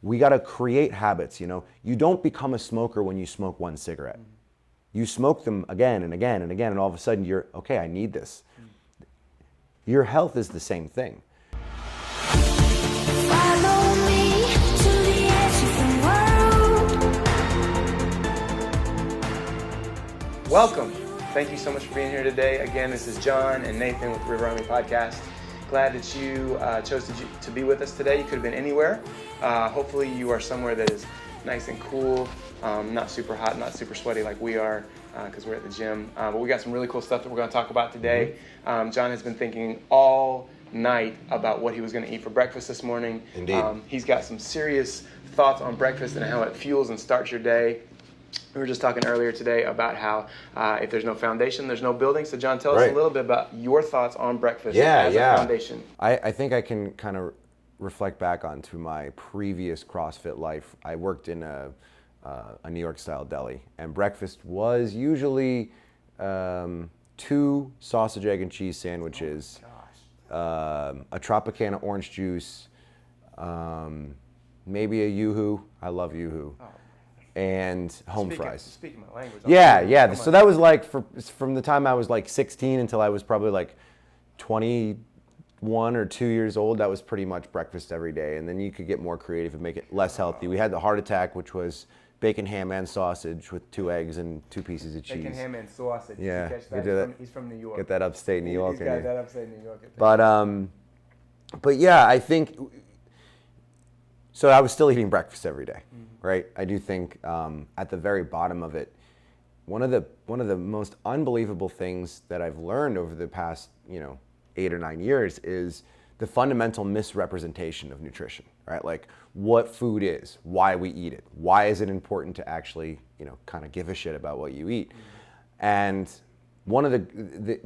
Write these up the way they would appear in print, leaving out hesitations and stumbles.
We got to create habits, you know. You don't become a smoker when you smoke one cigarette. You smoke them again and again and again, and all of a sudden you're, okay, I need this. Your health is the same thing. Follow me to the edge of the world. Welcome. Thank you so much for being here today. Again, this is John and Nathan with River Army Podcast. Glad that you chose to be with us today. You could have been anywhere. Hopefully you are somewhere that is nice and cool, not super hot, not super sweaty like we are, because we're at the gym. But we got some really cool stuff that we're going to talk about today. John has been thinking all night about what he was going to eat for breakfast this morning. Indeed. He's got some serious thoughts on breakfast and how it fuels and starts your day. We were just talking earlier today about how if there's no foundation, there's no building. So John, tell us a little bit about your thoughts on breakfast as a foundation. I think I can kind of reflect back onto my previous CrossFit life. I worked in a New York style deli, and breakfast was usually 2 sausage, egg, and cheese sandwiches, a Tropicana orange juice, maybe a Yoo-hoo. I love Yoo-hoo. And home fries. Speaking my language. Yeah. So that was like from the time I was like 16 until I was probably like 21 or 2 years old. That was pretty much breakfast every day. And then you could get more creative and make it less healthy. We had the heart attack, which was bacon, ham, and sausage with 2 eggs and 2 pieces of cheese. Bacon, ham, and sausage. Yeah, Did you catch that? He's from New York. Get that upstate New York. He's got that upstate New York. But yeah, I think. So I was still eating breakfast every day, right? I do think at the very bottom of it, one of the most unbelievable things that I've learned over the past 8 or 9 years is the fundamental misrepresentation of nutrition, right? Like what food is, why we eat it, why is it important to actually kind of give a shit about what you eat, and one of the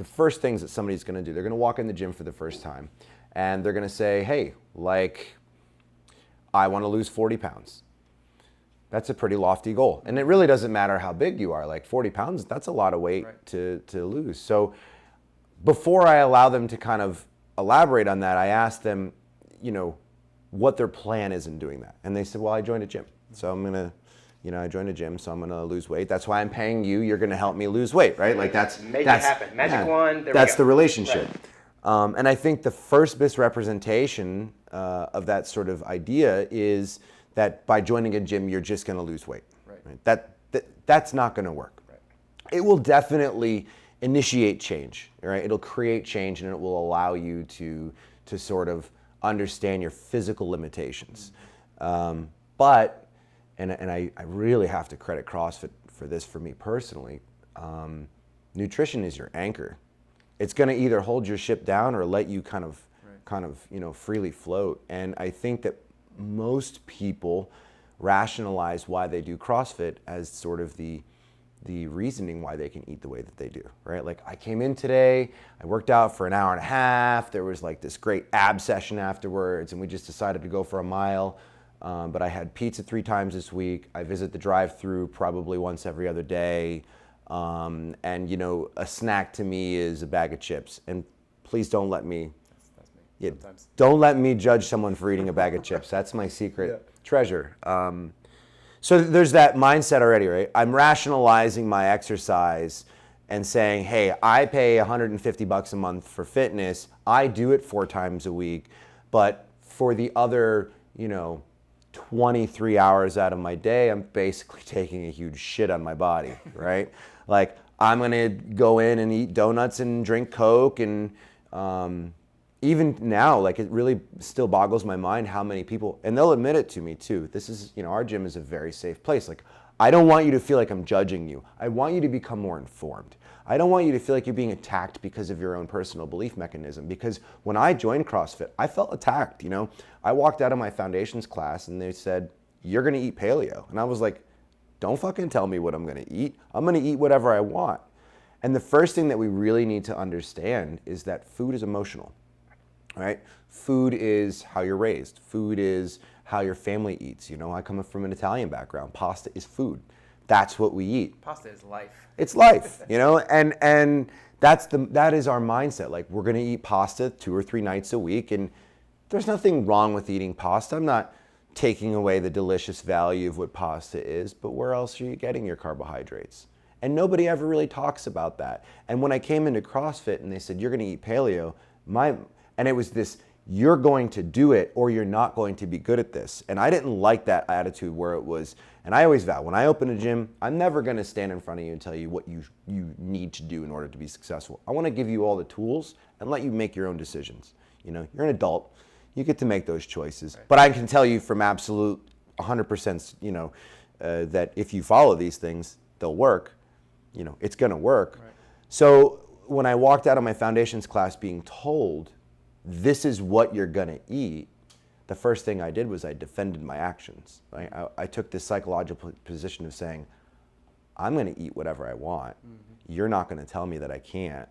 first things that somebody's going to do, they're going to walk in the gym for the first time, and they're going to say, hey, like, I want to lose 40 pounds. That's a pretty lofty goal. And it really doesn't matter how big you are. Like 40 pounds, that's a lot of weight to lose. So before I allow them to kind of elaborate on that, I asked them, what their plan is in doing that. And they said, well, I joined a gym. So I'm going to, I joined a gym, so I'm going to lose weight. That's why I'm paying you. You're going to help me lose weight, right? Like that's it happen. Magic wand. That's the relationship. Right. And I think the first misrepresentation of that sort of idea is that by joining a gym, you're just going to lose weight. Right? That's not going to work. Right. It will definitely initiate change. Right? It'll create change, and it will allow you to sort of understand your physical limitations. But I really have to credit CrossFit for this for me personally. Nutrition is your anchor. It's going to either hold your ship down or let you kind of freely float. And I think that most people rationalize why they do CrossFit as sort of the reasoning why they can eat the way that they do, right? Like I came in today, I worked out for an hour and a half. There was like this great ab session afterwards, and we just decided to go for a mile. But I had pizza 3 times this week. I visit the drive-thru probably once every other day. And a snack to me is a bag of chips. And please don't let me, don't let me judge someone for eating a bag of chips. That's my secret treasure. So there's that mindset already, right? I'm rationalizing my exercise and saying, hey, I pay $150 a month for fitness. I do it 4 times a week, but for the other, 23 hours out of my day, I'm basically taking a huge shit on my body, right? Like I'm gonna go in and eat donuts and drink Coke, and even now, like it really still boggles my mind how many people, and they'll admit it to me too. This is, our gym is a very safe place. Like I don't want you to feel like I'm judging you. I want you to become more informed. I don't want you to feel like you're being attacked because of your own personal belief mechanism. Because when I joined CrossFit, I felt attacked, I walked out of my foundations class and they said, you're gonna eat paleo. And I was like, don't fucking tell me what I'm gonna eat. I'm gonna eat whatever I want. And the first thing that we really need to understand is that food is emotional, right? Food is how you're raised. Food is how your family eats. I come from an Italian background. Pasta is food. That's what we eat. Pasta is life. It's life, and that is our mindset. Like we're gonna eat pasta 2 or 3 nights a week, and there's nothing wrong with eating pasta. I'm not taking away the delicious value of what pasta is, but where else are you getting your carbohydrates? And nobody ever really talks about that. And when I came into CrossFit and they said, you're gonna eat paleo, and it was this, you're going to do it or you're not going to be good at this. And I didn't like that attitude where it was, and I always vow, when I open a gym, I'm never gonna stand in front of you and tell you what you need to do in order to be successful. I wanna give you all the tools and let you make your own decisions. You know, you're an adult, you get to make those choices. Right. But I can tell you from absolute 100%, you know, that if you follow these things, they'll work. You know, it's gonna work. Right. So when I walked out of my foundations class being told, this is what you're gonna eat, the first thing I did was I defended my actions. Right? I took this psychological position of saying, I'm gonna eat whatever I want. Mm-hmm. You're not gonna tell me that I can't.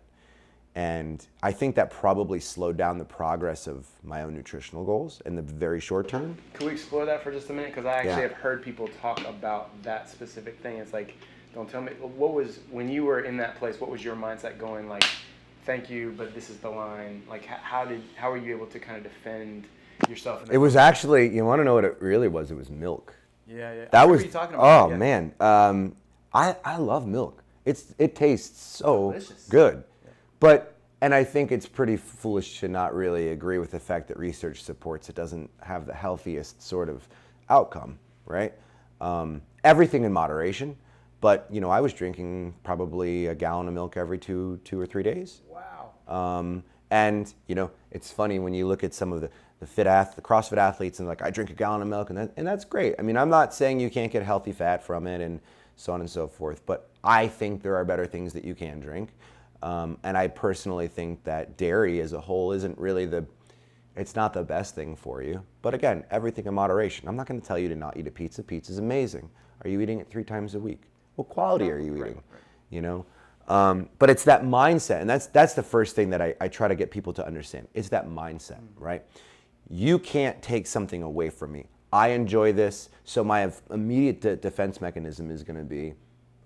And I think that probably slowed down the progress of my own nutritional goals in the very short term. Can we explore that for just a minute? Because I actually have heard people talk about that specific thing. It's like, don't tell me, when you were in that place, what was your mindset going like, thank you, but this is the line? Like, how were you able to kind of defend yourself? It was actually, you want to know what it really was? It was milk. Yeah. That was, you talking about man. I love milk. It tastes so delicious. Good. Yeah. But, and I think it's pretty foolish to not really agree with the fact that research supports it doesn't have the healthiest sort of outcome, right? Everything in moderation. But, you know, I was drinking probably a gallon of milk every two or 3 days. Wow. And, you know, it's funny when you look at some of the CrossFit athletes and like, I drink a gallon of milk and that's great. I mean, I'm not saying you can't get healthy fat from it and so on and so forth, but I think there are better things that you can drink. And I personally think that dairy as a whole isn't really it's not the best thing for you. But again, everything in moderation. I'm not going to tell you to not eat a pizza. Pizza's amazing. Are you eating it 3 times a week? What quality are you eating? Right. You know, but it's that mindset, and that's the first thing that I try to get people to understand. It's that mindset, right? You can't take something away from me. I enjoy this, so my immediate defense mechanism is going to be,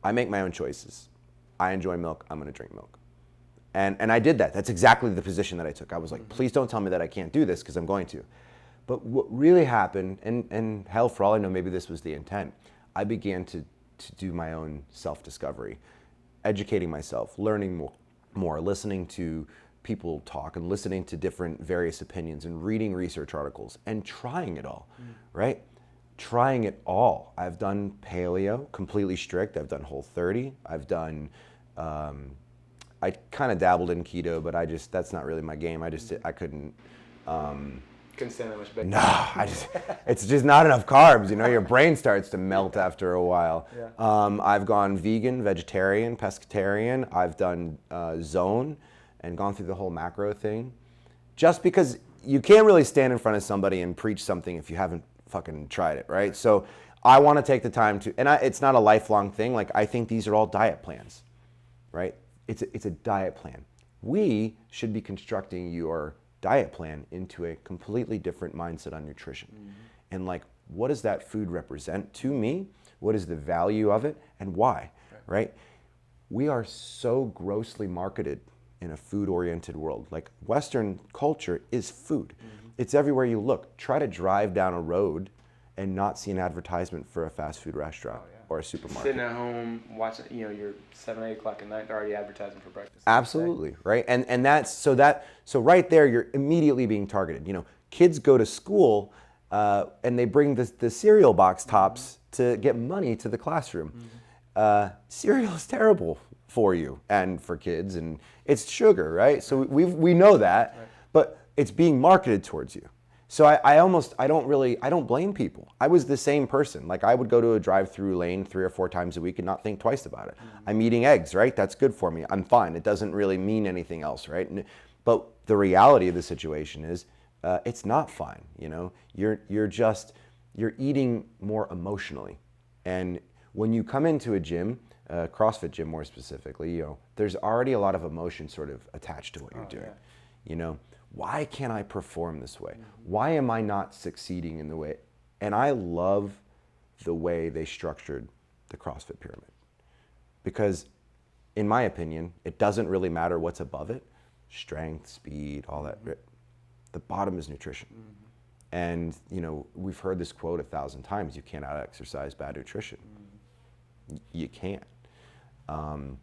I make my own choices. I enjoy milk. I'm going to drink milk, and I did that. That's exactly the position that I took. I was like, please don't tell me that I can't do this because I'm going to. But what really happened, and hell, for all I know, maybe this was the intent. I began to do my own self-discovery, educating myself, learning more, listening to people talk and listening to different various opinions and reading research articles and trying it all, right? Trying it all. I've done paleo, completely strict. I've done Whole30. I've done, I kind of dabbled in keto, but that's not really my game. I couldn't, couldn't stand that much bacon. No, it's just not enough carbs. You know, your brain starts to melt after a while. Yeah. I've gone vegan, vegetarian, pescatarian. I've done zone and gone through the whole macro thing. Just because you can't really stand in front of somebody and preach something if you haven't fucking tried it, right? So I want to take the time to, and it's not a lifelong thing. Like, I think these are all diet plans, right? It's a diet plan. We should be constructing your diet plan into a completely different mindset on nutrition. And like, what does that food represent to me? What is the value of it and why, right? We are so grossly marketed in a food-oriented world. Like, Western culture is food. It's everywhere you look. Try to drive down a road and not see an advertisement for a fast food restaurant or a supermarket. Sitting at home, watching, you know, you're 7, 8 o'clock at night, they're already advertising for breakfast. Absolutely, right? And so right there, you're immediately being targeted. You know, kids go to school and they bring the cereal box tops to get money to the classroom. Cereal is terrible for you and for kids, and it's sugar, right? So we know that, but it's being marketed towards you. So I don't blame people. I was the same person. Like, I would go to a drive-through lane 3 or 4 times a week and not think twice about it. I'm eating eggs, right? That's good for me. I'm fine. It doesn't really mean anything else, right? But the reality of the situation is, it's not fine. You know, you're eating more emotionally, and when you come into a gym, CrossFit gym more specifically, you know, there's already a lot of emotion sort of attached to what you're doing. You know, why can't I perform this way? Why am I not succeeding in the way? And I love the way they structured the CrossFit pyramid, because in my opinion, it doesn't really matter what's above it, strength, speed, all that. The bottom is nutrition. And, we've heard this quote 1,000 times, you can't out-exercise bad nutrition. You can't. And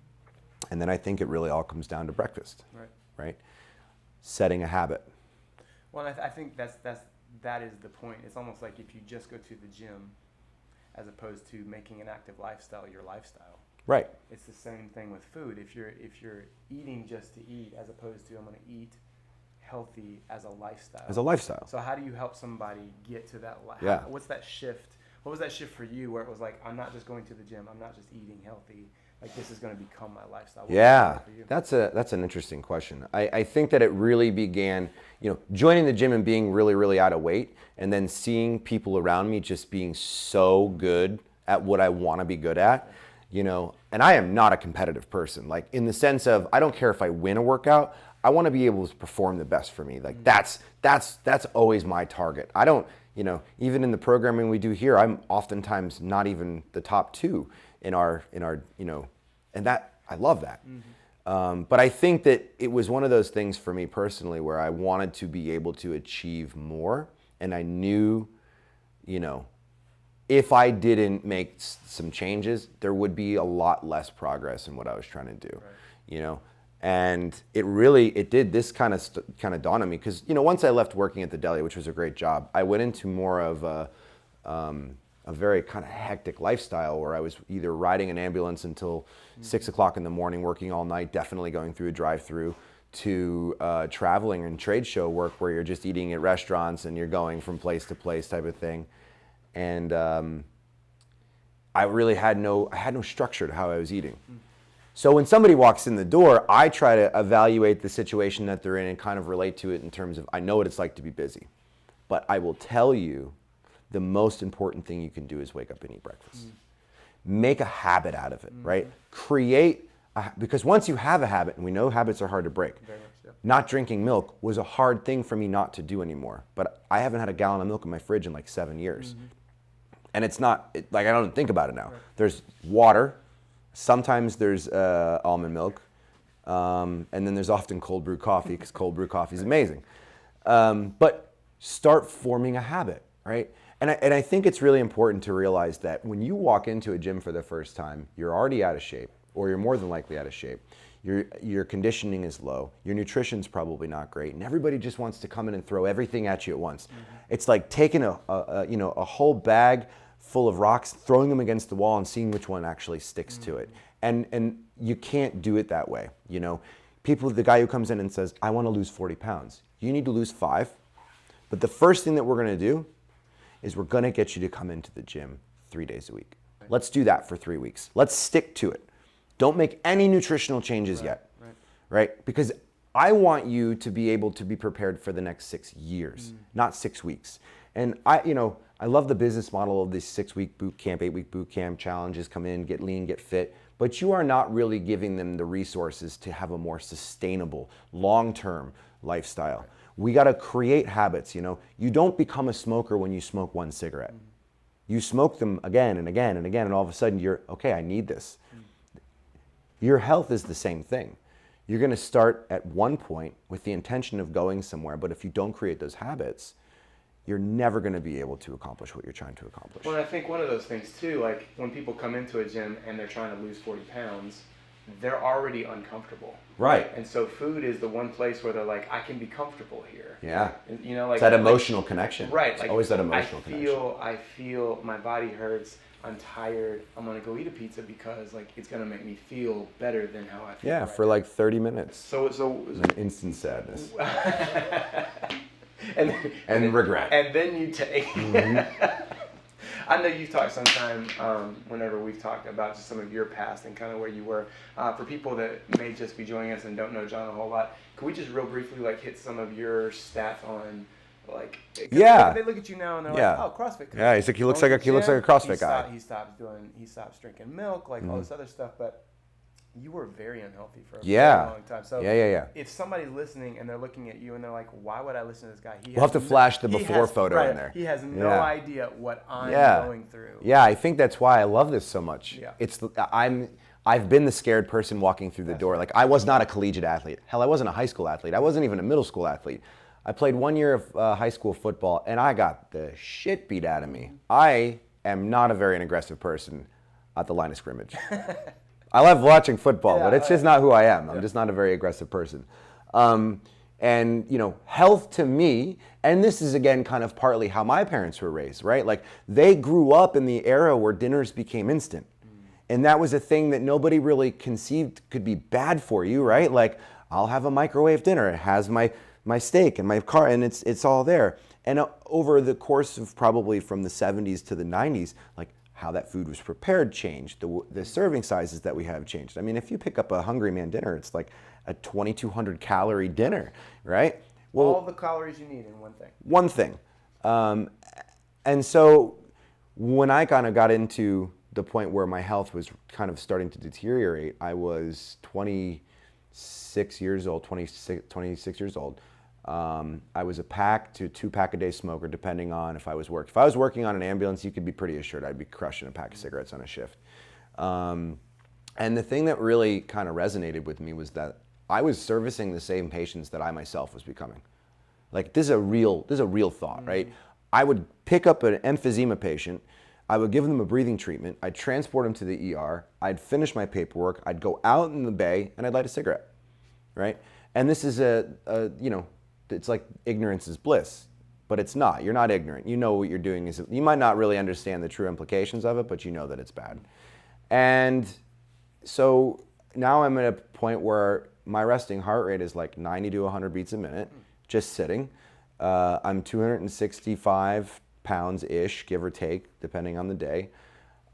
then I think it really all comes down to breakfast, right? Setting a habit. Well, I think that is the point. It's almost like if you just go to the gym as opposed to making an active lifestyle your lifestyle. Right. It's the same thing with food. If you're eating just to eat as opposed to I'm going to eat healthy as a lifestyle. As a lifestyle. So how do you help somebody get to that life? Yeah. What's that shift? What was that shift for you where it was like, I'm not just going to the gym, I'm not just eating healthy, like this is going to become my lifestyle? What was that for you? That's an interesting question. I think that it really began, joining the gym and being really, really out of weight, and then seeing people around me just being so good at what I want to be good at, and I am not a competitive person, like in the sense of, I don't care if I win a workout, I want to be able to perform the best for me. Like that's always my target. I don't, even in the programming we do here, I'm oftentimes not even the top 2 in our, and that, I love that. But I think that it was one of those things for me personally where I wanted to be able to achieve more. And I knew, if I didn't make some changes, there would be a lot less progress in what I was trying to do, And it did this kind of dawn on me because, once I left working at the deli, which was a great job, I went into more of a very kind of hectic lifestyle where I was either riding an ambulance until 6 o'clock in the morning, working all night, definitely going through a drive-through, to traveling and trade show work where you're just eating at restaurants and you're going from place to place type of thing. And I really had no structure to how I was eating. So when somebody walks in the door, I try to evaluate the situation that they're in and kind of relate to it in terms of, I know what it's like to be busy. But I will tell you, the most important thing you can do is wake up and eat breakfast. Make a habit out of it, right? Because once you have a habit, and we know habits are hard to break, Very much, yeah. Not drinking milk was a hard thing for me not to do anymore. But I haven't had a gallon of milk in my fridge in like 7 years. And it's not, I don't think about it now. Right. There's water. Sometimes there's almond milk, and then there's often cold brew coffee because cold brew coffee is amazing. But start forming a habit, right? And I think it's really important to realize that when you walk into a gym for the first time, you're already out of shape, or you're more than likely out of shape. Your conditioning is low. Your nutrition's probably not great, and everybody just wants to come in and throw everything at you at once. It's like taking a whole bag full of rocks, throwing them against the wall and seeing which one actually sticks to it. And you can't do it that way. The guy who comes in and says, I want to lose 40 pounds. You need to lose 5. But the first thing that we're going to do is we're going to get you to come into the gym 3 days a week. Let's do that for 3 weeks. Let's stick to it. Don't make any nutritional changes yet, right? Because I want you to be able to be prepared for the next 6 years, not 6 weeks. And I love the business model of this 6-week boot camp, 8-week boot camp challenges. Come in, get lean, get fit. But you are not really giving them the resources to have a more sustainable, long-term lifestyle. We got to create habits. You don't become a smoker when you smoke 1 cigarette. You smoke them again and again and again, and all of a sudden you're, okay, I need this. Your health is the same thing. You're going to start at one point with the intention of going somewhere, but if you don't create those habits, you're never going to be able to accomplish what you're trying to accomplish. Well, I think one of those things too, like when people come into a gym and they're trying to lose 40 pounds, they're already uncomfortable. Right. And so food is the one place where they're like, I can be comfortable here. Yeah. And, like it's that emotional connection. Right. It's always that emotional connection. I feel my body hurts. I'm tired. I'm gonna go eat a pizza because it's gonna make me feel better than how I feel. Yeah, right for now. like 30 minutes. So an instant sadness. and regret. And then you take. I know you've talked sometime whenever we've talked about just some of your past and kind of where you were. For people that may just be joining us and don't know John a whole lot, can we just real briefly hit some of your stats on they look at you now and they're like, oh, CrossFit coach. Yeah, he looks like a CrossFit guy. He stops drinking milk, all this other stuff, but you were very unhealthy for a very long time. So if somebody's listening and they're looking at you and they're like, why would I listen to this guy? We'll have to flash the before photo in there. He has no idea what I'm going through. Yeah, I think that's why I love this so much. Yeah. I've been the scared person walking through the door. Like, I was not a collegiate athlete. Hell, I wasn't a high school athlete. I wasn't even a middle school athlete. I played 1 year of high school football, and I got the shit beat out of me. I am not a very aggressive person at the line of scrimmage. I love watching football, but it's just not who I am. I'm just not a very aggressive person. And, you know, health to me, and this is again kind of partly how my parents were raised, right? Like they grew up in the era where dinners became instant. And that was a thing that nobody really conceived could be bad for you, right? Like I'll have a microwave dinner. It has my steak and my car, and it's all there. And over the course of probably from the 70s to the 90s, like how that food was prepared changed. The serving sizes that we have changed. I mean, if you pick up a Hungry Man dinner, it's like a 2,200 calorie dinner, right? Well, all the calories you need in one thing. One thing. And so when I kind of got into the point where my health was kind of starting to deteriorate, I was 26 years old. I was a pack to 2 pack a day smoker, depending on if I was working. If I was working on an ambulance, you could be pretty assured I'd be crushing a pack of cigarettes on a shift. And the thing that really kind of resonated with me was that I was servicing the same patients that I myself was becoming. Like this is a real thought, right? I would pick up an emphysema patient, I would give them a breathing treatment, I'd transport them to the ER, I'd finish my paperwork, I'd go out in the bay, and I'd light a cigarette, right? And this is you know, it's like ignorance is bliss, but it's not. You're not ignorant. You know what you're doing you might not really understand the true implications of it, but you know that it's bad. And so now I'm at a point where my resting heart rate is like 90 to 100 beats a minute, just sitting. I'm 265 pounds-ish, give or take, depending on the day.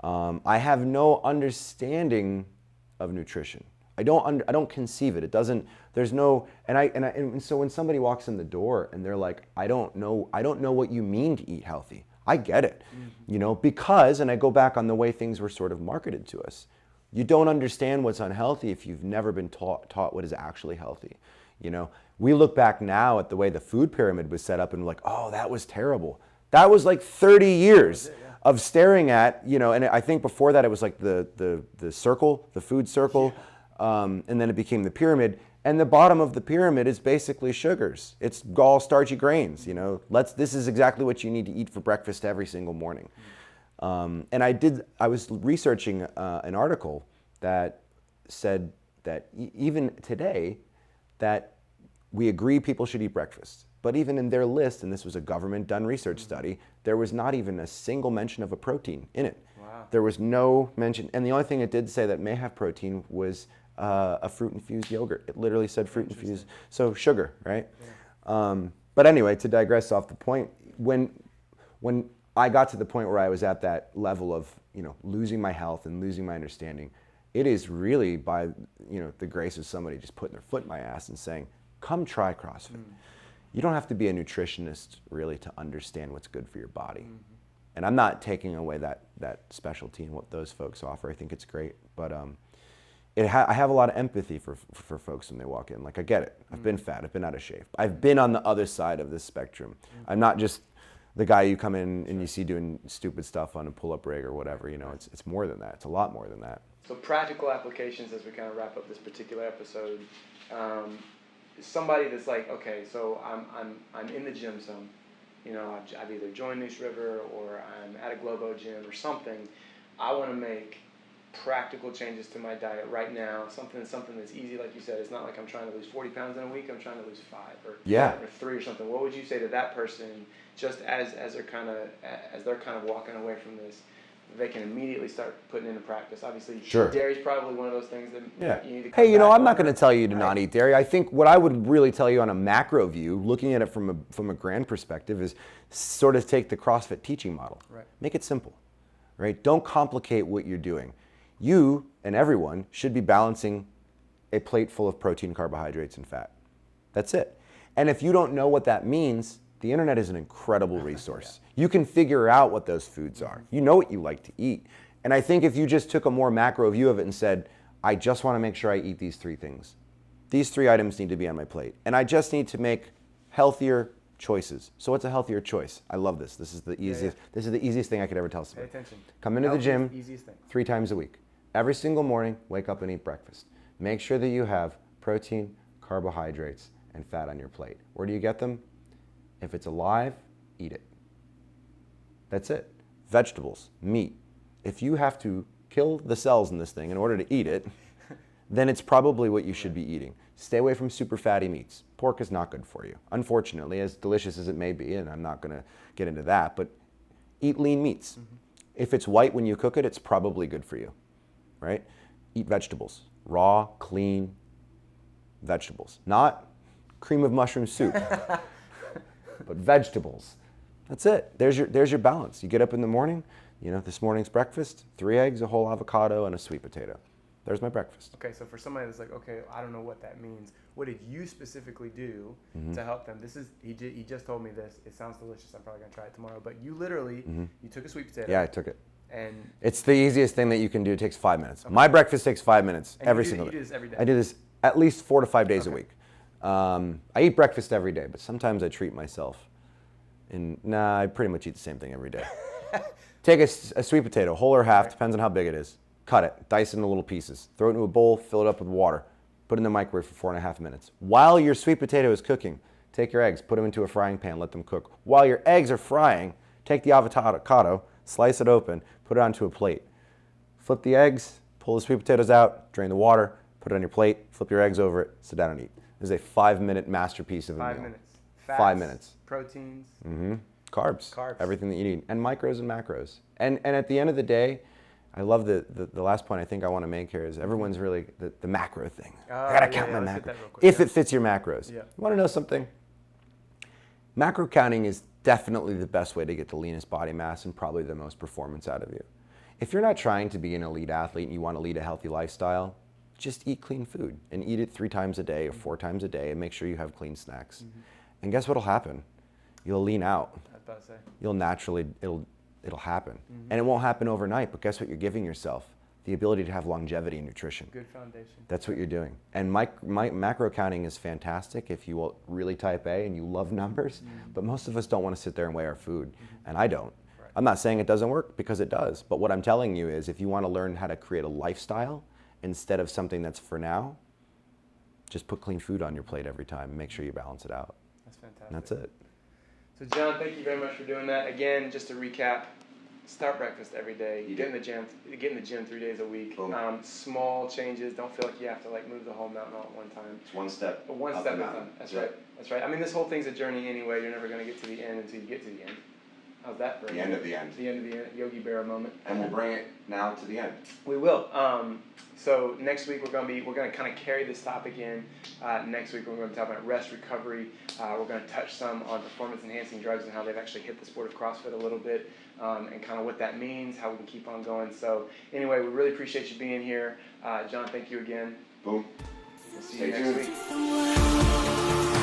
I have no understanding of nutrition. I don't conceive it. It doesn't, there's no, and so when somebody walks in the door and they're like, I don't know what you mean to eat healthy. I get it, you know, because, and I go back on the way things were sort of marketed to us. You don't understand what's unhealthy if you've never been taught what is actually healthy. You know, we look back now at the way the food pyramid was set up and we're like, oh, that was terrible. That was like 30 years of staring at, you know, and I think before that it was like the circle, the food circle, and then it became the pyramid. And the bottom of the pyramid is basically sugars. It's all starchy grains, you know. This is exactly what you need to eat for breakfast every single morning. And I was researching an article that said that even today, that we agree people should eat breakfast. But even in their list, and this was a government-done research study, there was not even a single mention of a protein in it. Wow. There was no mention, and the only thing it did say that may have protein was a fruit-infused yogurt. It literally said fruit-infused, so sugar, right? Yeah. But anyway, to digress off the point, when I got to the point where I was at that level of, you know, losing my health and losing my understanding, it is really by, you know, the grace of somebody just putting their foot in my ass and saying, come try CrossFit. You don't have to be a nutritionist really to understand what's good for your body. And I'm not taking away that specialty and what those folks offer. I think it's great, but I have a lot of empathy for folks when they walk in. Like, I get it. I've been fat. I've been out of shape. I've been on the other side of this spectrum. I'm not just the guy you come in and you see doing stupid stuff on a pull-up rig or whatever. You know, it's more than that. It's a lot more than that. So practical applications as we kind of wrap up this particular episode. Somebody that's like, okay, so I'm in the gym some. You know, I've either joined Neuse River or I'm at a Globo gym or something. I want to make practical changes to my diet right now. Something that's easy, like you said. It's not like I'm trying to lose 40 pounds in a week. I'm trying to lose 5 or 3 or something. What would you say to that person, just as they're kind of walking away from this? They can immediately start putting into practice. Obviously, dairy's probably one of those things that you need to come Hey, you know, back I'm not on. going to tell you to not eat dairy. I think what I would really tell you on a macro view, looking at it from a grand perspective, is sort of take the CrossFit teaching model. Right. Make it simple, right? Don't complicate what you're doing. You and everyone should be balancing a plate full of protein, carbohydrates, and fat. That's it. And if you don't know what that means, the internet is an incredible resource. You can figure out what those foods are. You know what you like to eat. And I think if you just took a more macro view of it and said, I just want to make sure I eat these 3 things. These 3 items need to be on my plate. And I just need to make healthier choices. So what's a healthier choice? I love this. This is the easiest. This is the easiest thing I could ever tell somebody. Pay attention. Come into the gym Easiest thing. 3 times a week. Every single morning, wake up and eat breakfast. Make sure that you have protein, carbohydrates, and fat on your plate. Where do you get them? If it's alive, eat it. That's it. Vegetables, meat. If you have to kill the cells in this thing in order to eat it, then it's probably what you should be eating. Stay away from super fatty meats. Pork is not good for you. Unfortunately, as delicious as it may be, and I'm not going to get into that, but eat lean meats. If it's white when you cook it, it's probably good for you, right? Eat vegetables. Raw, clean vegetables. Not cream of mushroom soup, but vegetables. That's it. There's your balance. You get up in the morning, this morning's breakfast, 3 eggs, a whole avocado, and a sweet potato. There's my breakfast. Okay, so for somebody that's like, okay, I don't know what that means. What did you specifically do to help them? He just told me this. It sounds delicious. I'm probably gonna try it tomorrow. But you literally, you took a sweet potato. Yeah, I took it. And it's the easiest thing that you can do. It takes 5 minutes. Okay. My breakfast takes 5 minutes every single day. You do this every day? I do this at least 4 to 5 days a week. I eat breakfast every day, but sometimes I treat myself. I pretty much eat the same thing every day. Take a sweet potato, whole or half, depends on how big it is. Cut it, dice it into little pieces. Throw it into a bowl, fill it up with water. Put it in the microwave for 4.5 minutes. While your sweet potato is cooking, take your eggs, put them into a frying pan, let them cook. While your eggs are frying, take the avocado, slice it open, put it onto a plate. Flip the eggs, pull the sweet potatoes out, drain the water, put it on your plate, flip your eggs over it, sit down and eat. This is a 5-minute masterpiece of a meal. 5 minutes. Fats, 5 minutes. Proteins. Carbs. Everything that you need. And micros and macros. And at the end of the day, I love the last point I think I want to make here is everyone's really the macro thing. I gotta count my macros. If it fits your macros. Yeah. You want to know something? Macro counting is definitely the best way to get the leanest body mass and probably the most performance out of you. If you're not trying to be an elite athlete and you want to lead a healthy lifestyle, just eat clean food and eat it 3 times a day or 4 times a day and make sure you have clean snacks. And guess what'll happen? You'll lean out. I was about to say. You'll naturally, it'll happen. And it won't happen overnight, but guess what you're giving yourself? The ability to have longevity in nutrition. Good foundation. That's what you're doing. And macro counting is fantastic if you will really type A and you love numbers, but most of us don't want to sit there and weigh our food, and I don't. Right. I'm not saying it doesn't work, because it does, but what I'm telling you is if you want to learn how to create a lifestyle instead of something that's for now, just put clean food on your plate every time and make sure you balance it out. That's fantastic. And that's it. So John, thank you very much for doing that. Again, just to recap, start breakfast every day. Get in the gym 3 days a week. Small changes. Don't feel like you have to move the whole mountain all at one time. It's one step. One step at a time. That's right. That's right. I mean, this whole thing's a journey anyway. You're never going to get to the end until you get to the end. How's that for the end of the end? The end of the end. Yogi Berra moment. And we'll bring it now to the end. We will. So next week we're going to kind of carry this topic in. Next week we're going to talk about rest, recovery. We're going to touch some on performance-enhancing drugs and how they've actually hit the sport of CrossFit a little bit, and kind of what that means, how we can keep on going. So anyway, we really appreciate you being here. John, thank you again. Boom. We'll see you next week.